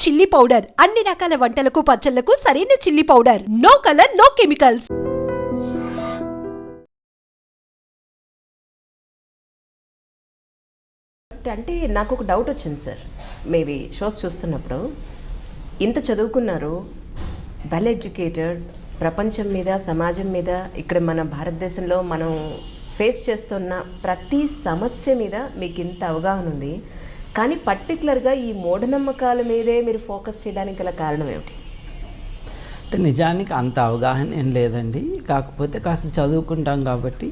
Chilli powder అన్ని రకాల వంటలకు పచ్చళ్లకు సరైన chilli powder. No colour, no chemicals. అంటే నాకు ఒక డౌట్ వచ్చింది సార్, మేబీ షోస్ చూస్తున్నప్పుడు. ఇంత చదువుకున్నారు, వెల్ ఎడ్యుకేటెడ్, ప్రపంచం మీద సమాజం మీద ఇక్కడ మన భారతదేశంలో మనం ఫేస్ చేస్తున్న ప్రతి సమస్య మీద మీకు ఇంత అవగాహన ఉంది, కానీ పర్టికులర్గా ఈ మూఢనమ్మకాల మీదే మీరు ఫోకస్ చేయడానికి గల కారణం ఏమిటి? అంటే నిజానికి అంత అవగాహన ఏం లేదండి, కాకపోతే కాస్త చదువుకుంటాం కాబట్టి,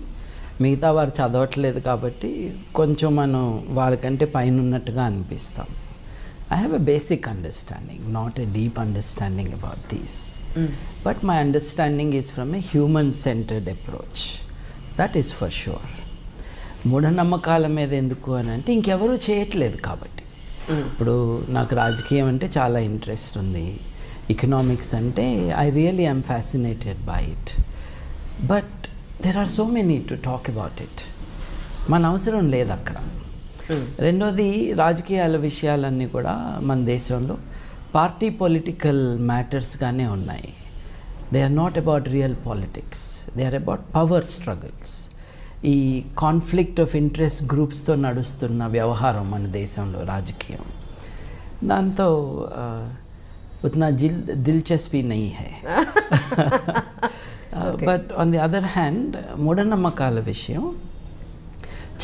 మిగతా వారు చదవట్లేదు కాబట్టి కొంచెం మనం వారికంటే పైన ఉన్నట్టుగా అనిపిస్తాం. I have a basic understanding, not a deep understanding about these. But my understanding is from a human-centered approach. That is for sure. మూఢనమ్మకాల మీద ఎందుకు అని అంటే ఇంకెవరూ చేయట్లేదు కాబట్టి. ఇప్పుడు నాకు రాజకీయం అంటే చాలా ఇంట్రెస్ట్ ఉంది, ఎకనామిక్స్ అంటే I really I'm fascinated by it. But there are so many to talk about it. మన అవసరం లేదు అక్కడ. రెండోది, రాజకీయాల విషయాలన్నీ కూడా మన దేశంలో పార్టీ పొలిటికల్ మ్యాటర్స్గానే ఉన్నాయి. They are not about real politics, they are about power struggles. ఈ కాన్ఫ్లిక్ట్ ఆఫ్ ఇంట్రెస్ట్ గ్రూప్స్తో నడుస్తున్న వ్యవహారం మన దేశంలో రాజకీయం. దాంతో ఉतना దిల్చస్పీ నహీ హై. But on the other hand, మూఢనమ్మకాల విషయం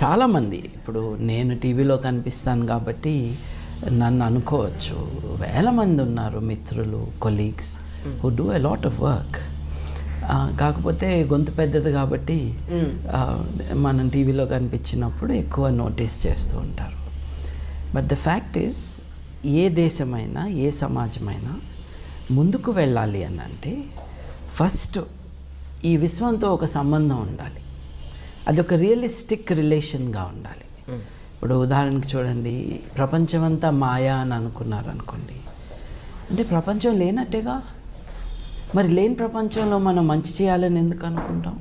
చాలామంది, ఇప్పుడు నేను టీవీలో కనిపిస్తాను కాబట్టి నన్ను అనుకోవచ్చు, వేల మంది ఉన్నారు మిత్రులు, colleagues who do a lot of work. కాకపోతే గొంతు పెద్దది కాబట్టి మనం టీవీలో కనిపించినప్పుడు ఎక్కువ నోటీస్ చేస్తూ ఉంటారు. బట్ ద ఫ్యాక్ట్ ఈస్, ఏ దేశమైనా ఏ సమాజమైనా ముందుకు వెళ్ళాలి అని అంటే ఫస్ట్ ఈ విశ్వంతో ఒక సంబంధం ఉండాలి. అది ఒక రియలిస్టిక్ రిలేషన్గా ఉండాలి. ఇప్పుడు ఉదాహరణకి చూడండి, ప్రపంచమంతా మాయా అని అనుకున్నారనుకోండి, అంటే ప్రపంచం లేనట్టేగా. మరి లేని ప్రపంచంలో మనం మంచి చేయాలని ఎందుకు అనుకుంటాం?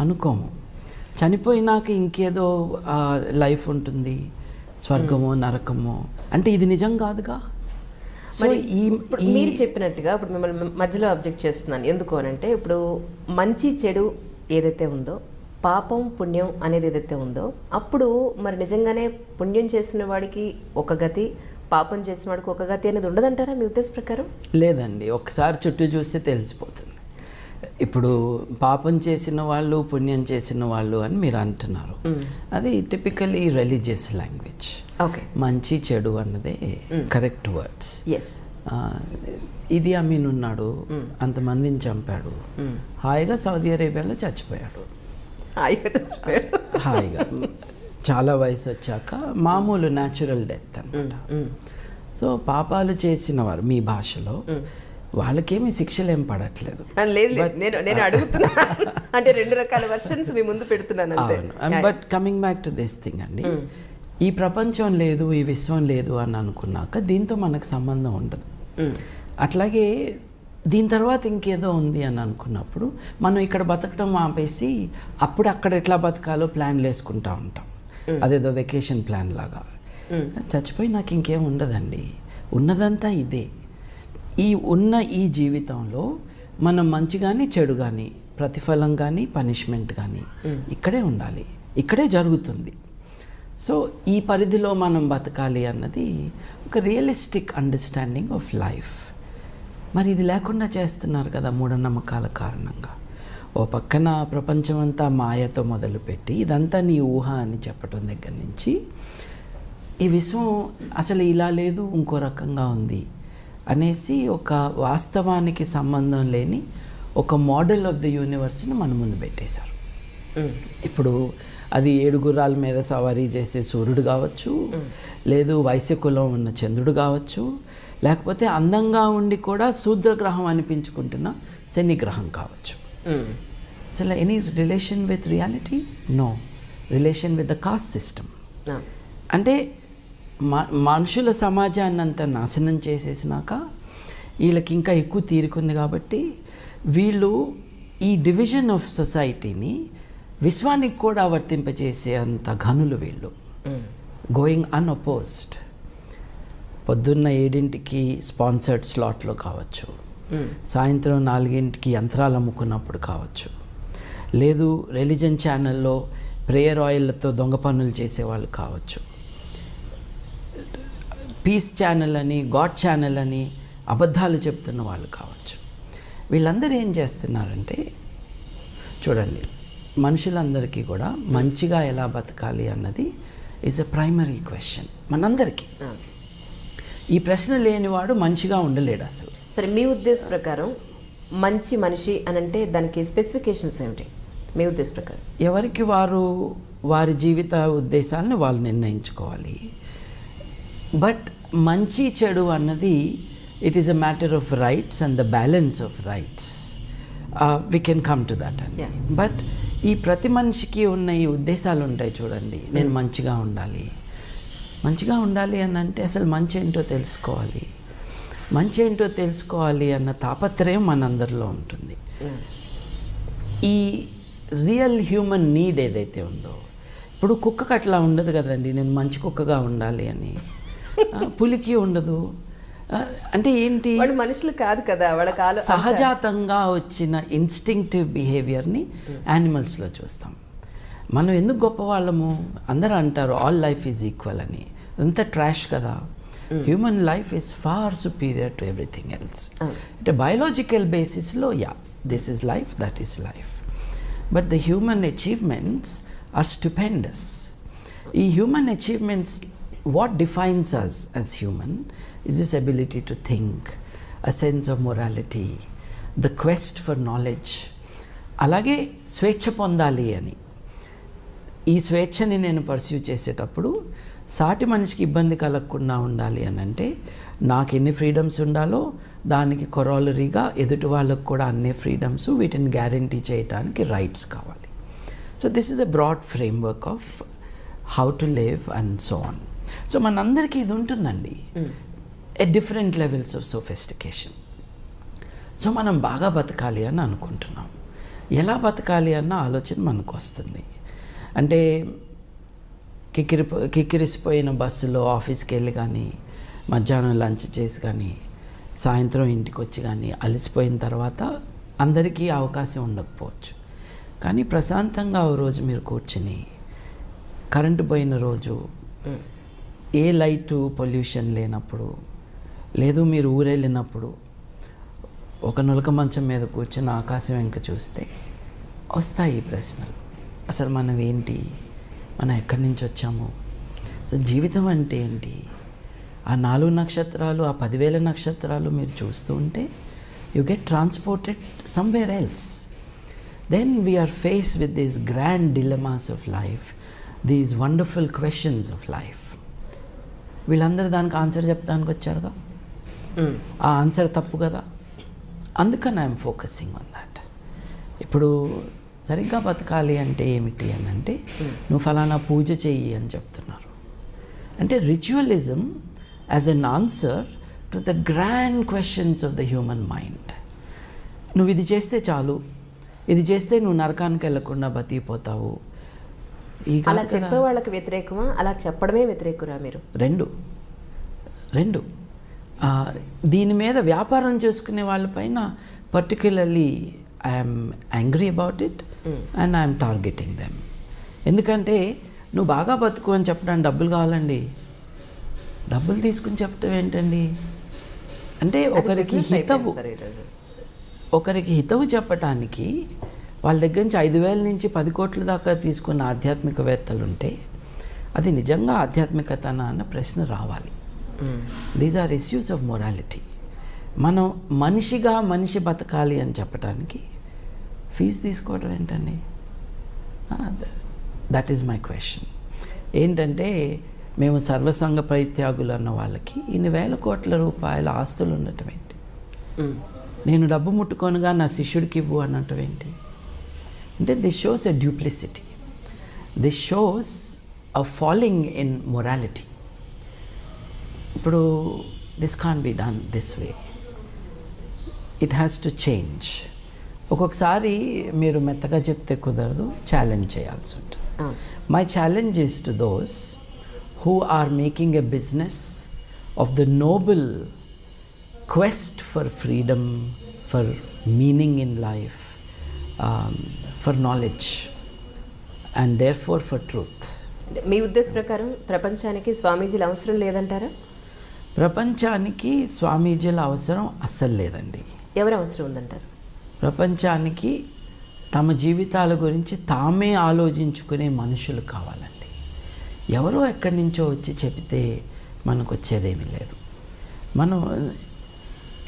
అనుకోము. చనిపోయినాక ఇంకేదో లైఫ్ ఉంటుంది, స్వర్గమో నరకమో, అంటే ఇది నిజం కాదుగా. సో మీరు చెప్పినట్టుగా ఇప్పుడు మిమ్మల్ని మధ్యలో అబ్జెక్ట్ చేస్తున్నాను. ఎందుకు అనంటే, ఇప్పుడు మంచి చెడు ఏదైతే ఉందో, పాపం పుణ్యం అనేది ఏదైతే ఉందో, అప్పుడు మరి నిజంగానే పుణ్యం చేసిన వాడికి ఒక గతి, పాపం చేసిన వాడికి ఒక గతి అనేది ఉండదంటారా మీ ఉద్దేశ ప్రకారం? లేదండి, ఒకసారి చుట్టూ చూస్తే తెలిసిపోతుంది. ఇప్పుడు పాపం చేసిన వాళ్ళు, పుణ్యం చేసిన వాళ్ళు అని మీరు అంటున్నారు. అది టిపికలీ రిలీజియస్ లాంగ్వేజ్. ఓకే, మంచి చెడు అన్నదే కరెక్ట్ వర్డ్స్. ఎస్. ఇది అమీన్ ఉన్నాడు, అంతమందిని చంపాడు, హాయిగా సౌదీ అరేబియాలో చచ్చిపోయాడు. హాయిగా చాలా వయసు వచ్చాక మామూలు న్యాచురల్ డెత్ అన్నమాట. సో పాపాలు చేసిన వారు మీ భాషలో వాళ్ళకేమీ శిక్షలు ఏం పడట్లేదు. నేను అడుగుతున్నా, అంటే రెండు రకాల వర్షన్స్ మీ ముందు పెడుతున్నాను. But coming back to this thing అండి, ఈ ప్రపంచం లేదు, ఈ విశ్వం లేదు అని అనుకున్నాక దీంతో మనకు సంబంధం ఉండదు. అట్లాగే దీని తర్వాత ఇంకేదో ఉంది అని అనుకున్నప్పుడు మనం ఇక్కడ బతకడం ఆపేసి అప్పుడు అక్కడ ఎట్లా బతకాలో ప్లాన్లు వేసుకుంటూ ఉంటాం. అదేదో వెకేషన్ ప్లాన్ లాగా. చచ్చిపోయి నాకు ఇంకేం ఉండదండి, ఉన్నదంతా ఇదే. ఈ జీవితంలో మనం మంచి కానీ చెడు కానీ, ప్రతిఫలం కానీ పనిష్మెంట్ కానీ ఇక్కడే ఉండాలి, ఇక్కడే జరుగుతుంది. సో ఈ పరిధిలో మనం బతకాలి అన్నది ఒక రియలిస్టిక్ అండర్స్టాండింగ్ ఆఫ్ లైఫ్. మరి ఇది లేకుండా చేస్తున్నారు కదా మూఢనమ్మకాల కారణంగా. ఓ పక్కన ప్రపంచమంతా మాయతో మొదలుపెట్టి ఇదంతా నీ ఊహ అని చెప్పడం దగ్గర నుంచి, ఈ విశ్వం అసలు ఇలా లేదు, ఇంకో రకంగా ఉంది అనేసి ఒక వాస్తవానికి సంబంధం లేని ఒక మోడల్ ఆఫ్ ది యూనివర్స్ని మన ముందు పెట్టేశారు. ఇప్పుడు అది 7 గుర్రాల మీద సవారీ చేసే సూర్యుడు కావచ్చు, లేదు వైశ్యకులం ఉన్న చంద్రుడు కావచ్చు, లేకపోతే అందంగా ఉండి కూడా శూద్రగ్రహం అనిపించుకుంటున్న శనిగ్రహం కావచ్చు. అసలు any relation with reality? No. Relation with the caste system. అంటే మనుషుల సమాజాన్ని అంతా నాశనం చేసేసినాక వీళ్ళకి ఇంకా ఎక్కువ తీరుకుంది కాబట్టి వీళ్ళు ఈ డివిజన్ ఆఫ్ సొసైటీని విశ్వానికి కూడా వర్తింపజేసే అంత ఘనులు వీళ్ళు, గోయింగ్ అన్అపోజ్డ్. పొద్దున్న 7ంటికి స్పాన్సర్డ్ స్లాట్లో కావచ్చు, సాయంత్రం 4ంటికి యంత్రాలు అమ్ముకున్నప్పుడు కావచ్చు, లేదు రిలీజన్ ఛానల్లో ప్రేయర్ ఆయిల్లతో దొంగ పనులు చేసేవాళ్ళు కావచ్చు, పీస్ ఛానల్ అని గాడ్ ఛానల్ అని అబద్ధాలు చెప్తున్న వాళ్ళు కావచ్చు. వీళ్ళందరూ ఏం చేస్తున్నారంటే, చూడండి, మనుషులందరికీ కూడా మంచిగా ఎలా బతకాలి అన్నది ఈజ్ ఎ ప్రైమరీ క్వశ్చన్ మనందరికీ. ఈ ప్రశ్న లేనివాడు మంచిగా ఉండలేడు అసలు. సరే, మీ ఉద్దేశ ప్రకారం మంచి మనిషి అని అంటే దానికి స్పెసిఫికేషన్స్ ఏమిటి మీ ఉద్దేశ ప్రకారం? ఎవరికి వారి జీవిత ఉద్దేశాలను వాళ్ళు నిర్ణయించుకోవాలి. బట్ మంచి చెడు అన్నది it is a matter of rights and the balance of rights. We can come to that అండి. బట్ ఈ ప్రతి మనిషికి ఉన్న ఈ ఉద్దేశాలు ఉంటాయి చూడండి. నేను మంచిగా ఉండాలి అని అంటే అసలు మంచి ఏంటో తెలుసుకోవాలి. మంచి ఏంటో తెలుసుకోవాలి అన్న తాపత్రయం మనందరిలో ఉంటుంది. ఈ రియల్ హ్యూమన్ నీడ్ ఏదైతే ఉందో, ఇప్పుడు కుక్కకు అట్లా ఉండదు కదండి, నేను మంచి కుక్కగా ఉండాలి అని. పులికి ఉండదు. అంటే ఏంటి, వాళ్ళు మనుషులు కాదు కదా, వాళ్ళ సహజాతంగా వచ్చిన ఇన్స్టింక్టివ్ బిహేవియర్ని యానిమల్స్లో చూస్తాం. మనం ఎందుకు గొప్పవాళ్ళము? అందరూ అంటారు ఆల్ లైఫ్ ఈజ్ ఈక్వల్ అని. అంతా ట్రాష్ కదా. Human life is far superior to everything else. అంటే బయాలజికల్ బేసిస్లో this is life, that is life. But the human achievements are stupendous. ఈ human achievements, what defines us as human is this ability to think, a sense of morality, the quest for knowledge. అలాగే స్వేచ్ఛ పొందాలి అని. ఈ స్వేచ్ఛని నేను pursue చేసేటప్పుడు సాటి మనిషికి ఇబ్బంది కలగకుండా ఉండాలి అని అంటే నాకు ఎన్ని ఫ్రీడమ్స్ ఉండాలో దానికి కొరాలరీగా ఎదుటి వాళ్ళకు కూడా అన్ని ఫ్రీడమ్స్, వీటిని గ్యారంటీ చేయడానికి రైట్స్ కావాలి. So this is a broad framework of how to live and so on. So మనందరికీ ఇది ఉంటుందండి, at different levels of sophistication. So మనం బాగా బతకాలి అని అనుకుంటున్నాం. ఎలా బతకాలి అన్న ఆలోచన మనకు వస్తుంది. అంటే కిక్కిరిసిపోయిన బస్సులో ఆఫీస్కి వెళ్ళి కానీ, మధ్యాహ్నం లంచ్ చేసి కానీ, సాయంత్రం ఇంటికి వచ్చి కానీ అలసిపోయిన తర్వాత అందరికీ అవకాశం ఉండకపోవచ్చు. కానీ ప్రశాంతంగా ఓ రోజు మీరు కూర్చుని, కరెంటు పోయిన రోజు, ఏ లైటు పొల్యూషన్ లేనప్పుడు, లేదు మీరు ఊరెళ్ళినప్పుడు ఒక నులక మంచం మీద కూర్చొని ఆకాశం వెంక చూస్తే వస్తాయి ఈ ప్రశ్నలు. అసలు మనం ఏంటి, మనం ఎక్కడి నుంచి వచ్చాము, అసలు జీవితం అంటే ఏంటి? ఆ 4 నక్షత్రాలు, ఆ 10,000 నక్షత్రాలు మీరు చూస్తూ ఉంటే you get transported somewhere else. Then we are face with these grand dilemmas of life, these wonderful questions of life. వీళ్ళందరూ దానికి ఆన్సర్ చెప్పడానికి వచ్చారుగా. ఆ ఆన్సర్ తప్పు కదా. అందుకని ఐఎమ్ ఫోకసింగ్ ఆన్ దాట్. ఇప్పుడు సరిగ్గా బతకాలి అంటే ఏమిటి అని అంటే, నువ్వు ఫలానా పూజ చెయ్యి అని చెప్తున్నారు. అంటే ritualism as an answer to the grand questions of the human mind. నువ్వు ఇది చేస్తే చాలు, ఇది చేస్తే నువ్వు నరకానికి వెళ్ళకుండా బతికిపోతావు. అలా చెప్పే వాళ్ళకి వ్యతిరేకమా, అలా చెప్పడమే వ్యతిరేకురా మీరు? రెండు. దీని మీద వ్యాపారం చేసుకునే వాళ్ళపైన particularly I'm angry about it and I'm targeting them. ఎందుకంటే నువ్వు బాగా బతుకు అని చెప్పడానికి డబ్బులు కావాలండి. డబ్బులు తీసుకుని చెప్పడం ఏంటండి? అంటే ఒకరికి హితవు చెప్పటానికి వాళ్ళ దగ్గర నుంచి 5,000 నుంచి 10 కోట్ల దాకా తీసుకున్న ఆధ్యాత్మికవేత్తలు ఉంటే అది నిజంగా ఆధ్యాత్మికతన అన్న ప్రశ్న రావాలి. These are issues of morality. మనం మనిషి బతకాలి అని చెప్పడానికి ఫీజు తీసుకోవడం ఏంటండి? That is my question. ఏంటంటే మేము సర్వసంగ పరిత్యాగులు అన్న వాళ్ళకి ఇన్ని వేల కోట్ల రూపాయల ఆస్తులు ఉండటం ఏంటి? నేను డబ్బు ముట్టుకొనగా నా శిష్యుడికి ఇవ్వు అనటం ఏంటి? అంటే this shows a duplicity. This shows a falling in morality. ఇప్పుడు this can be done this way. It has to change. ఒక్కొక్కసారి మీరు మెత్తగా చెప్తే కుదరదు, ఛాలెంజ్ చేయాల్సి ఉంటుంది. My challenge is to those who are making a business of the noble quest for freedom, for meaning in life, for knowledge, and therefore for truth. మీ ఉద్దేశ ప్రకారం ప్రపంచానికి స్వామీజీల అవసరం లేదంటారా? ప్రపంచానికి స్వామీజీల అవసరం అస్సలు లేదండి. ఎవరు అవసరం ఉందంటారు? ప్రపంచానికి తమ జీవితాల గురించి తామే ఆలోచించుకునే మనుషులు కావాలండి. ఎవరో ఎక్కడి నుంచో వచ్చి చెబితే మనకు వచ్చేదేమీ లేదు. మనం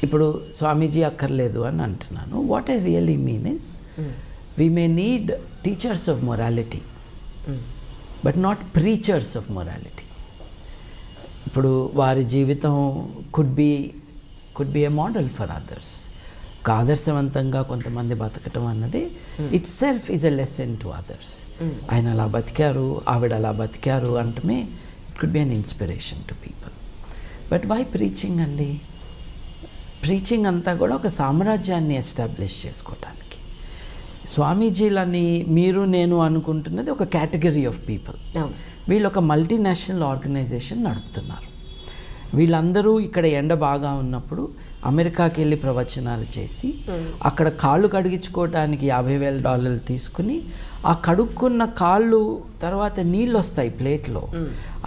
ఇప్పుడు స్వామీజీ అక్కర్లేదు అని అంటున్నాను. What I really mean is we may need teachers of morality but not preachers of morality. ఇప్పుడు వారి జీవితం could be a model for others. ఒక ఆదర్శవంతంగా కొంతమంది బతకటం అన్నది itself is a lesson to others. ఆయన అలా బతికారు, ఆవిడ అలా బతికారు అంటమే it could be an inspiration to people. But why preaching అండి? ప్రీచింగ్ అంతా కూడా ఒక సామ్రాజ్యాన్ని ఎస్టాబ్లిష్ చేసుకోవటానికి. స్వామీజీలని మీరు నేను అనుకుంటున్నది ఒక కేటగిరీ ఆఫ్ పీపుల్. వీళ్ళు ఒక మల్టీనేషనల్ ఆర్గనైజేషన్ నడుపుతున్నారు. వీళ్ళందరూ ఇక్కడ ఎండ బాగా ఉన్నప్పుడు అమెరికాకి వెళ్ళి ప్రవచనాలు చేసి అక్కడ కాళ్ళు కడిగించుకోవడానికి $50,000 తీసుకుని ఆ కడుక్కున్న కాళ్ళు తర్వాత నీళ్ళు వస్తాయి ప్లేట్లో,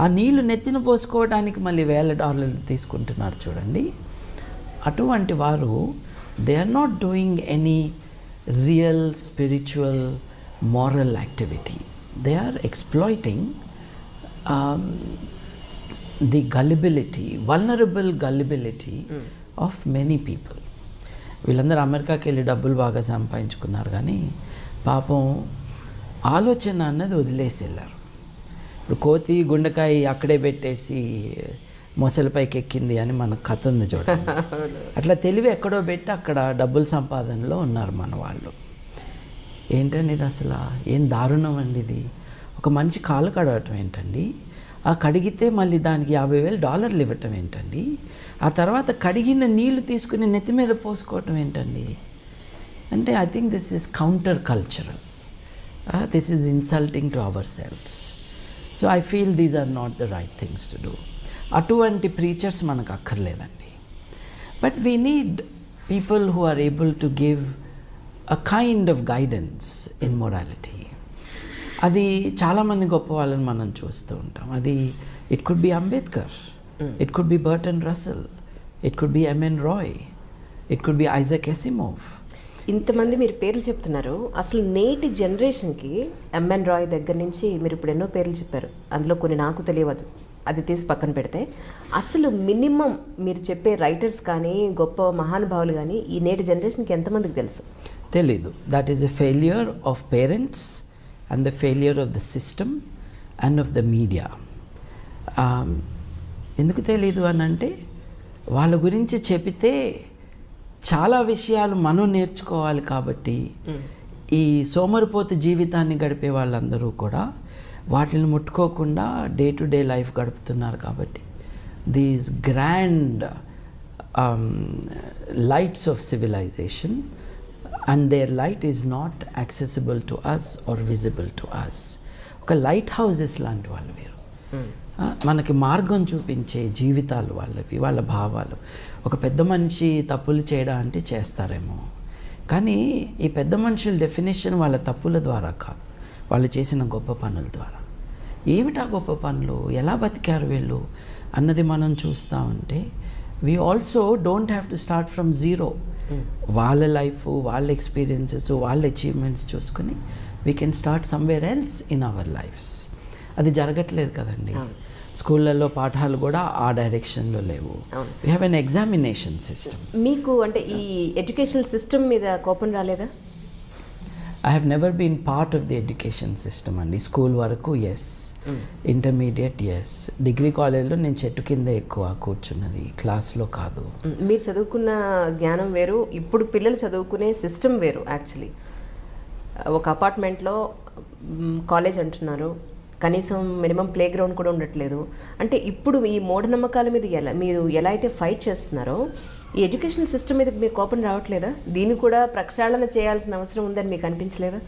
ఆ నీళ్లు నెత్తిన పోసుకోవడానికి మళ్ళీ $1,000 తీసుకుంటున్నారు చూడండి. అటువంటి వారు they are not doing any real spiritual moral activity. They are exploiting the gullibility, vulnerable gullibility of many people. వీళ్ళందరూ అమెరికాకి వెళ్ళి డబ్బులు బాగా సంపాదించుకున్నారు కానీ పాపం ఆలోచన అన్నది వదిలేసి వెళ్ళారు. ఇప్పుడు కోతి గుండెకాయ అక్కడే పెట్టేసి మొసలిపైకి ఎక్కింది అని మనకు కథ ఉంది చూడండి. అట్లా తెలివి ఎక్కడో పెట్టి అక్కడ డబ్బుల సంపాదనలో ఉన్నారు మన వాళ్ళు. ఏంటండి ఇది అసలు ఏం దారుణం అండి ఇది. ఒక మనిషి కాళ్ళు కడగటం ఏంటండి, ఆ కడిగితే మళ్ళీ దానికి $50,000 ఇవ్వటం ఏంటండి, ఆ తర్వాత కడిగిన నీళ్లు తీసుకుని నెత్తి మీద పోసుకోవటం ఏంటండి. అంటే I think this is counter cultural, this is insulting to our selves. So I feel these are not the right things to do. అటువంటి ప్రీచర్స్ మనకు అక్కర్లేదండి. But we need people who are able to give a kind of guidance in morality. అది చాలామంది గొప్ప వాళ్ళని మనం చూస్తూ ఉంటాం. అది it could be Ambedkar, it could be Burton Russell, it could be M.N. Roy, it could B Isaac Asimov. ఇంతమంది మీరు పేర్లు చెప్తున్నారు. అసలు నేటి జనరేషన్కి M.N. రాయ్ దగ్గర నుంచి మీరు ఇప్పుడు ఎన్నో పేర్లు చెప్పారు, అందులో కొన్ని నాకు తెలియదు, అది తీసి పక్కన పెడితే అసలు మినిమం మీరు చెప్పే రైటర్స్ కానీ గొప్ప మహానుభావులు కానీ ఈ నేటి జనరేషన్కి ఎంతమందికి తెలుసు? తెలీదు. That is a failure of parents and the failure of the system and of the media. ఎందుకు తెలీదు అని అంటే వాళ్ళ గురించి చెబితే చాలా విషయాలు మనం నేర్చుకోవాలి కాబట్టి ఈ సోమరిపోతు జీవితాన్ని గడిపే వాళ్ళందరూ కూడా వాటిని ముట్టుకోకుండా డే టు డే లైఫ్ గడుపుతున్నారు. కాబట్టి these grand lights of civilization and their light is not accessible to us or visible to us. ఒక లైట్ హౌసెస్ లాంటి వాళ్ళు వీరు. మనకి మార్గం చూపించే జీవితాలు వాళ్ళవి, వాళ్ళ భావాలు. ఒక పెద్ద మనిషి తప్పులు చేయడం అంటే చేస్తారేమో, కానీ ఈ పెద్ద మనుషుల డెఫినేషన్ వాళ్ళ తప్పుల ద్వారా కాదు, వాళ్ళు చేసిన గొప్ప పనుల ద్వారా. ఏమిటా గొప్ప పనులు, ఎలా బతికారు వీళ్ళు అన్నది మనం చూస్తూ ఉంటే we also don't have to start from zero. వాళ్ళ లైఫ్, వాళ్ళ ఎక్స్పీరియన్సెస్, వాళ్ళ అచీవ్మెంట్స్ చూసుకుని we can start somewhere else in our lives. అది జరగట్లేదు కదండి. స్కూళ్ళల్లో పాఠాలు కూడా ఆ డైరెక్షన్లో లేవు. We have an examination system. మీకు అంటే ఈ ఎడ్యుకేషనల్ సిస్టమ్ మీద కోపం రాలేదా? I have never been part of the education system అండి. స్కూల్ వరకు ఎస్, ఇంటర్మీడియట్ ఎస్, డిగ్రీ కాలేజ్లో నేను చెట్టు కింద ఎక్కువ కూర్చున్నది, క్లాస్లో కాదు. మీరు చదువుకున్న జ్ఞానం వేరు, ఇప్పుడు పిల్లలు చదువుకునే సిస్టమ్ వేరు. యాక్చువల్లీ ఒక అపార్ట్మెంట్లో కాలేజ్ అంటున్నారు, కనీసం మినిమం ప్లే గ్రౌండ్ కూడా ఉండట్లేదు. అంటే ఇప్పుడు ఈ మూఢనమ్మకాల మీద మీరు ఎలా అయితే ఫైట్ చేస్తున్నారో ఈ ఎడ్యుకేషన్ సిస్టమ్ మీద మీకు కోపం రావట్లేదా? దీన్ని కూడా ప్రక్షాళన చేయాల్సిన అవసరం ఉందని మీకు అనిపించలేదా?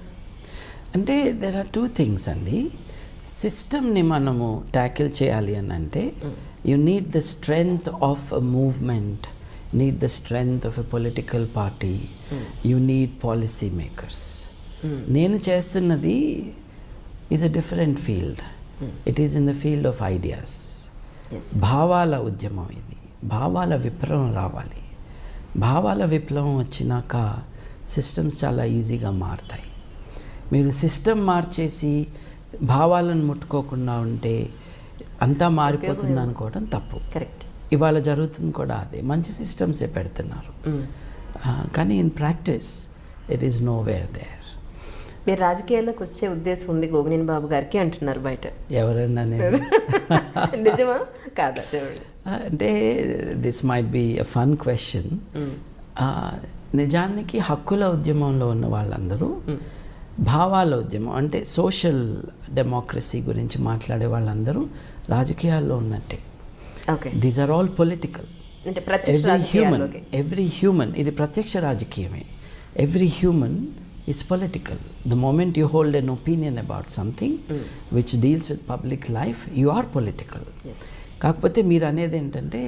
అంటే దెర్ ఆర్ టూ థింగ్స్ అండి. సిస్టమ్ని మనము ట్యాకిల్ చేయాలి అని అంటే You need the strength of a movement, need the strength of a political party, you need policy makers. నేను చేస్తున్నది is a different field. It is in the field of ideas. భావాల ఉద్యమం ఇది. భావాల విప్లవం రావాలి. భావాల విప్లవం వచ్చినాక సిస్టమ్స్ చాలా ఈజీగా మారుతాయి. మీరు సిస్టమ్ మార్చేసి భావాలను ముట్టుకోకుండా ఉంటే అంతా మారిపోతుంది అనుకోవడం తప్పు. కరెక్ట్. ఇవాళ జరుగుతుంది కూడా అదే. మంచి సిస్టమ్సే పెడుతున్నారు, కానీ in practice it is nowhere there. మీరు రాజకీయాల్లోకి వచ్చే ఉద్దేశం ఉంది గోవినేని బాబు గారికి అంటున్నారు బయట. ఎవరన్నా నిజమా కాదా చూడండి. అంటే this might be a fun question. నిజానికి హక్కుల ఉద్యమంలో ఉన్న వాళ్ళందరూ భావాల ఉద్యమం అంటే సోషల్ డెమోక్రసీ గురించి మాట్లాడే వాళ్ళందరూ రాజకీయాల్లో ఉన్నట్టే. Okay. These are all political. అంటే ఎవ్రీ హ్యూమన్ ఇది ప్రత్యక్ష రాజకీయమే. Every human is political. The moment you hold an opinion about something which deals with public life, you are political. Yes. కాకపోతే మీరు అనేది ఏంటంటే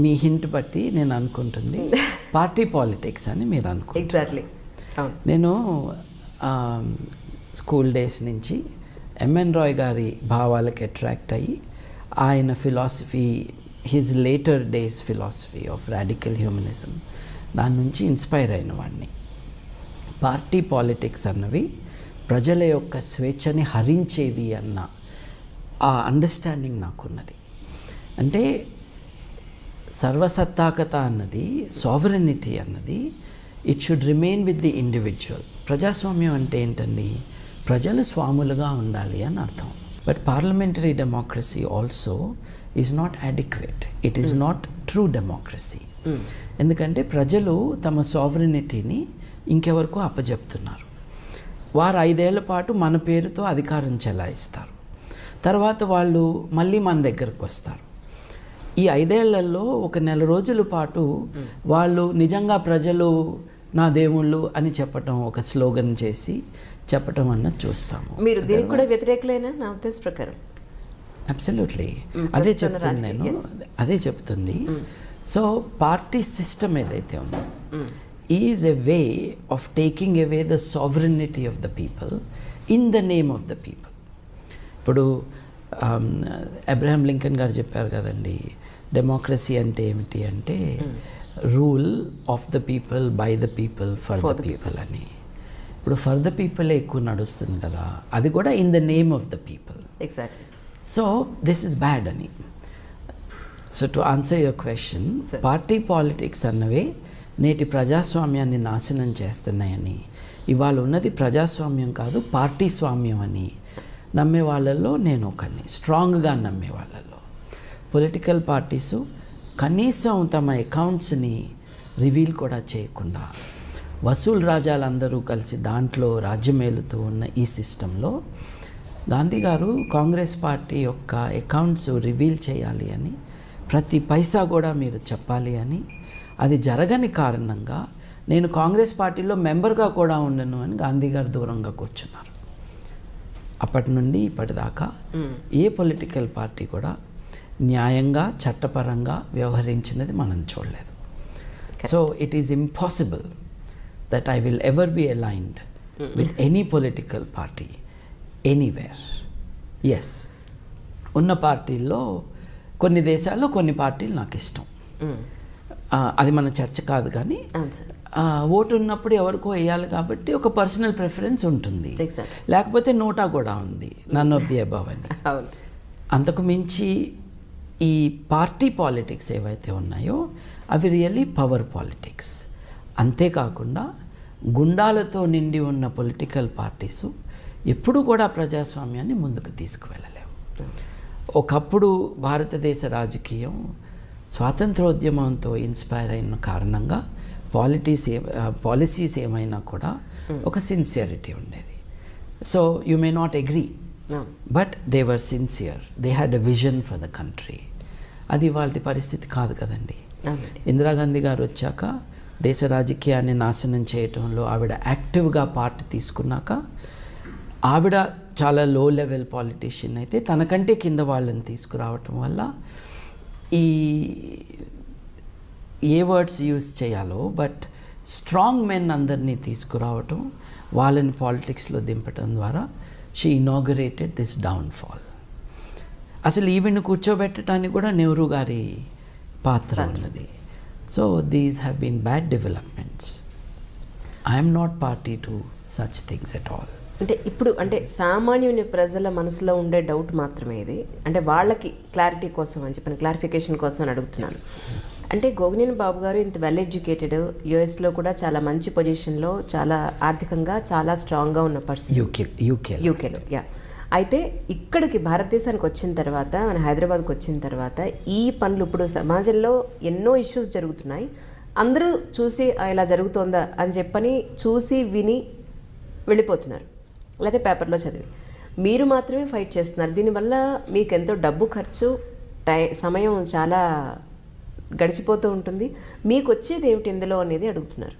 మీ హింట్ బట్టి నేను అనుకుంటుంది పార్టీ పాలిటిక్స్ అని మీరు అనుకుంటారు. ఎగ్జాక్ట్లీ. నేను స్కూల్ డేస్ నుంచి ఎంఎన్ రాయ్ గారి భావాలకు అట్రాక్ట్ అయ్యి ఆయన philosophy, his later days philosophy of radical humanism, దాని నుంచి ఇన్స్పైర్ అయిన వాడిని. పార్టీ పాలిటిక్స్ అన్నవి ప్రజల యొక్క స్వేచ్ఛని హరించేవి అన్న ఆ అండర్స్టాండింగ్ నాకున్నది. అంటే సర్వసత్తాకత అన్నది, సావరెనిటీ అన్నది it should remain with the individual. ప్రజాస్వామ్యం అంటే ఏంటండి? ప్రజలు స్వాములుగా ఉండాలి అని అర్థం. But parliamentary democracy also is not adequate. It is not true democracy. ఎందుకంటే ప్రజలు తమ సావరెనిటీని ఇంకెవరికో అప్పజెప్తున్నారు. వారు 5 ఏళ్ల పాటు మన పేరుతో అధికారం చెలాయిస్తారు. తర్వాత వాళ్ళు మళ్ళీ మన దగ్గరకు వస్తారు. ఈ 5 ఏళ్లలో ఒక నెల రోజుల పాటు వాళ్ళు నిజంగా ప్రజలు నా దేవుళ్ళు అని చెప్పటం, ఒక స్లోగన్ చేసి చెప్పటం అన్నది చూస్తాము. మీరు దీనికి కూడా వ్యతిరేకులైనా నా ఉద్దేశ ప్రకారం? అబ్సల్యూట్లీ. అదే చెప్తుంది నేను, అదే చెప్తుంది. సో పార్టీ సిస్టమ్ ఏదైతే ఉందో is a way of taking away the sovereignty of the people in the name of the people. ఇప్పుడు అబ్రహాం లింకన్ గారు చెప్పారు కదండి, డెమోక్రసీ అంటే ఏమిటి అంటే rule of the people, by the people, for the people అని. ఇప్పుడు ఫర్ ద పీపుల్ ఎక్కువ నడుస్తుంది కదా, అది కూడా in the name of the people. Exactly. So this is bad అని. So to answer your question, party politics అన్నవే నేటి ప్రజాస్వామ్యాన్ని నాశనం చేస్తున్నాయని, ఇవాళ ఉన్నది ప్రజాస్వామ్యం కాదు పార్టీ స్వామ్యం అని నమ్మే వాళ్ళల్లో నేను ఒకరిని, స్ట్రాంగ్గా నమ్మే వాళ్ళల్లో. పొలిటికల్ పార్టీసు కనీసం తమ అకౌంట్స్ని రివీల్ కూడా చేయకుండా వసూలు రాజాలందరూ కలిసి దాంట్లో రాజ్యమేలుతూ ఉన్న ఈ సిస్టంలో గాంధీ గారు కాంగ్రెస్ పార్టీ యొక్క అకౌంట్స్ రివీల్ చేయాలి అని, ప్రతి పైసా కూడా మీరు చెప్పాలి అని, అది జరగని కారణంగా నేను కాంగ్రెస్ పార్టీలో మెంబర్గా కూడా ఉండను అని గాంధీ గారు దూరంగా కూర్చున్నారు. అప్పటి నుండి ఇప్పటిదాకా ఏ పొలిటికల్ పార్టీ కూడా న్యాయంగా, చట్టపరంగా వ్యవహరించినది మనం చూడలేదు. So it is impossible that I will ever be aligned with any political party anywhere. Yes, ఉన్న పార్టీల్లో కొన్ని దేశాల్లో కొన్ని పార్టీలు నాకు ఇష్టం, అది మన చర్చ కాదు. కానీ ఓటు ఉన్నప్పుడు ఎవరికో వేయాలి కాబట్టి ఒక పర్సనల్ ప్రిఫరెన్స్ ఉంటుంది, లేకపోతే నోటా కూడా ఉంది, నన్ ఆఫ్ ది అబవ్ అని. అంతకు మించి ఈ పార్టీ పాలిటిక్స్ ఏవైతే ఉన్నాయో అవి రియల్లీ పవర్ పాలిటిక్స్. అంతేకాకుండా గుండాలతో నిండి ఉన్న పొలిటికల్ పార్టీసు ఎప్పుడు కూడా ప్రజాస్వామ్యాన్ని ముందుకు తీసుకువెళ్ళలేవు. ఒకప్పుడు భారతదేశ రాజకీయం స్వాతంత్రోద్యమంతో ఇన్స్పైర్ అయిన కారణంగా పాలసీస్ ఏమైనా కూడా ఒక సిన్సియరిటీ ఉండేది. So you may not agree, but they were sincere, they had a vision for the country. అది వాళ్ళ పరిస్థితి కాదు కదండి. ఇందిరాగాంధీ గారు వచ్చాక దేశ రాజకీయాన్ని నాశనం చేయటంలో ఆవిడ యాక్టివ్గా పార్ట్ తీసుకున్నాక, ఆవిడ చాలా లో లెవెల్ పాలిటీషియన్ అయితే తనకంటే కింద వాళ్ళని తీసుకురావటం వల్ల ఈ ఏ వర్డ్స్ యూజ్ చేయాలో, బట్ స్ట్రాంగ్ మెన్ అందరినీ తీసుకురావటం, వాళ్ళని పాలిటిక్స్లో దింపటం ద్వారా షీ ఇనాగరేటెడ్ దిస్ డౌన్ఫాల్. అసలు ఈవిని కూర్చోబెట్టడానికి కూడా నెహ్రూ గారి పాత్ర ఉన్నది. So these have been bad developments. I'm not party to such things at all. అంటే ఇప్పుడు అంటే సామాన్యుని ప్రజల మనసులో ఉండే డౌట్ మాత్రమే ఇది. అంటే వాళ్ళకి క్లారిటీ కోసం అని చెప్పిన క్లారిఫికేషన్ కోసం అని అడుగుతున్నాను. అంటే గోగినేని బాబు గారు ఇంత వెల్ ఎడ్యుకేటెడ్, యుఎస్లో కూడా చాలా మంచి పొజిషన్లో, చాలా ఆర్థికంగా చాలా స్ట్రాంగ్గా ఉన్న పర్సన్, యూకేలో. యా. అయితే ఇక్కడికి భారతదేశానికి వచ్చిన తర్వాత, మన హైదరాబాద్కి వచ్చిన తర్వాత ఈ పనులు ఇప్పుడు సమాజంలో ఎన్నో ఇష్యూస్ జరుగుతున్నాయి. అందరూ చూసి ఇలా జరుగుతోందా అని చెప్పని చూసి విని వెళ్ళిపోతున్నారు, లేకపోతే పేపర్లో చదివి. మీరు మాత్రమే ఫైట్ చేస్తున్నారు. దీనివల్ల మీకు ఎంతో డబ్బు ఖర్చు, సమయం చాలా గడిచిపోతూ ఉంటుంది. మీకు వచ్చేది ఏమిటి ఇందులో అనేది అడుగుతున్నారు.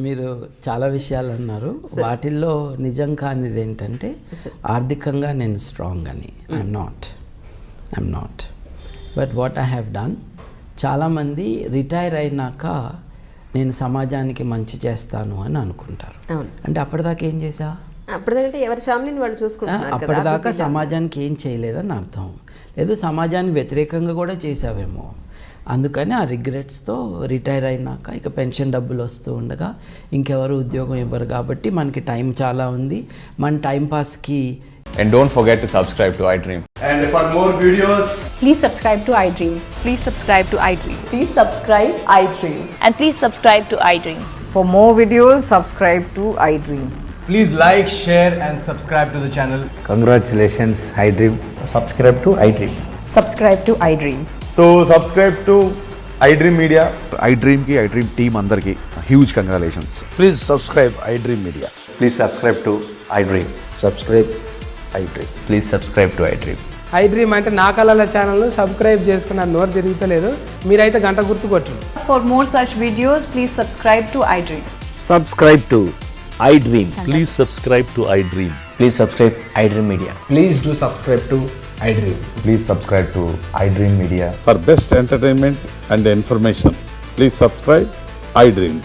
మీరు చాలా విషయాలు అన్నారు. వాటిల్లో నిజం కానిది ఏంటంటే ఆర్థికంగా నేను స్ట్రాంగ్ అని. I'm not. But what I have done, చాలామంది రిటైర్ అయినాక నేను సమాజానికి మంచి చేస్తాను అని అనుకుంటారు. అంటే అప్పటిదాకా ఏం చేశా? అప్పటిదాకా ఎవరి ఫ్యామిలీని వాళ్ళు చూసుకుంటారు. అప్పటిదాకా సమాజానికి ఏం చేయలేదని అర్థం. లేదు, సమాజానికి వ్యతిరేకంగా కూడా చేసావేమో. అందుకని ఆ రిగ్రెట్స్తో రిటైర్ అయినాక ఇక పెన్షన్ డబ్బులు వస్తూ ఉండగా ఇంకెవరు ఉద్యోగం ఇవ్వరు కాబట్టి మనకి టైం చాలా ఉంది. మన time పాస్కి. And don't forget to subscribe to iDream. And for more videos, Please subscribe to iDream. Please subscribe to iDream. Please subscribe iDream. And please subscribe to iDream. For more videos, subscribe to iDream. please like, share and subscribe to the channel. Congratulations, iDream. Subscribe to iDream. Subscribe to iDream. So subscribe to iDream Media. iDream ki iDream team andarki huge congratulations. Please subscribe iDream Media. Please subscribe to iDream. Subscribe iDream. Please subscribe to iDream. iDream అంటే నా కళల ఛానల్ను subscribe చేసుకున్న నోరు తిరుగుతలేదు. మీరైతే గంట గుర్తు కొట్టండి. For more such videos, please subscribe to iDream. Subscribe to iDream. Please subscribe to iDream. Please subscribe iDream Media. Please do subscribe to iDream. Please subscribe to iDream Media. For best entertainment and information, please subscribe iDream.